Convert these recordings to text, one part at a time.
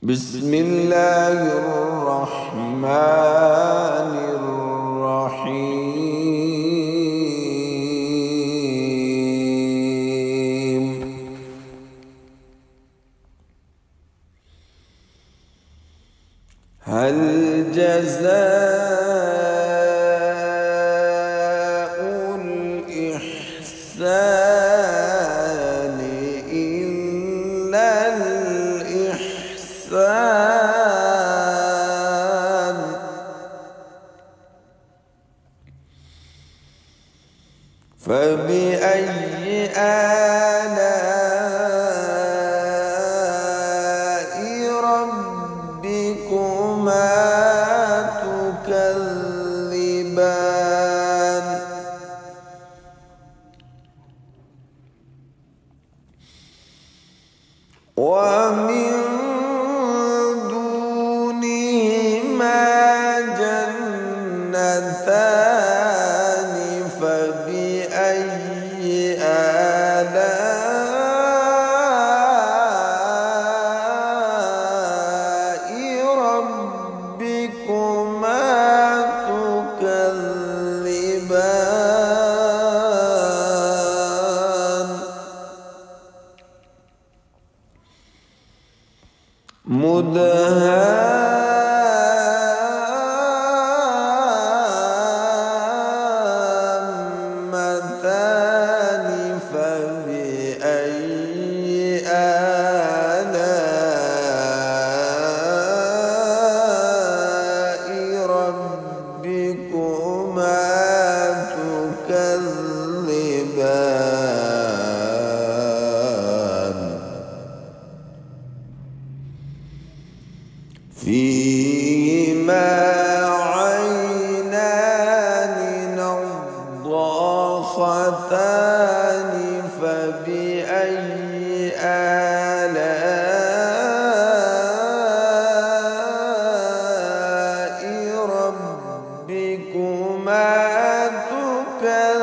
بسم الله الرحمن الرحيم. هل جزاء الإحسان إلا الإحسان؟ فبأي آلاء ربكما تكذبان؟ ومن دونهما جنتان، فبأي آلاء ربكما تكذبان؟ مدهامتان، فبأي آلاء ربكما تكذبان؟ فيهما عينان نضاختان، فبأي آلاء ربكما تكذبان؟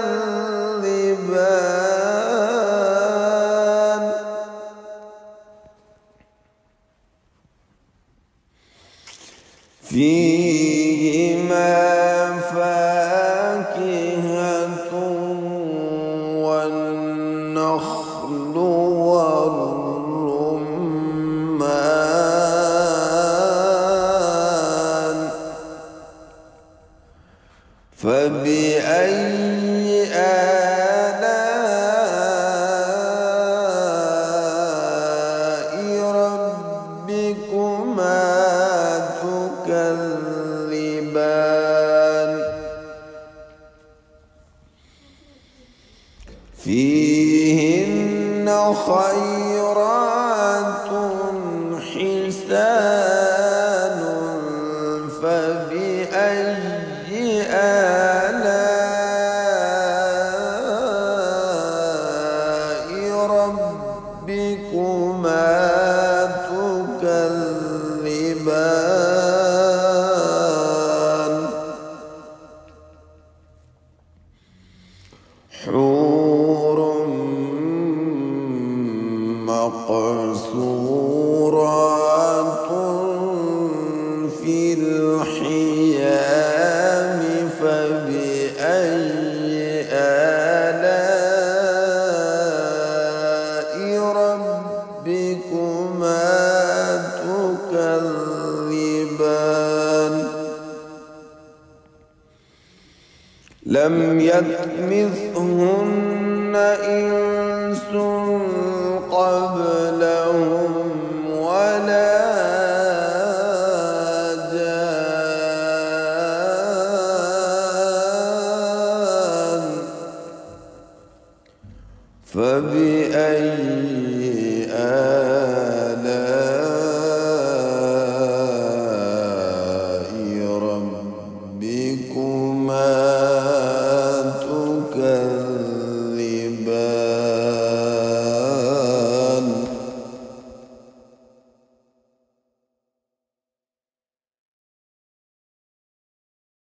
فيهما فاكهة والنخل والرمان، فبأي آلاء ربكما تكذبان؟ فيهن خيرات حسان، فبأي آلاء ربكما تكذبان؟ حور مقصورات في الخيام، فبأي آلاء ربكما تكذبان؟ لم يطمثهن إنس قبلهم ولا جان، فبأي آلاء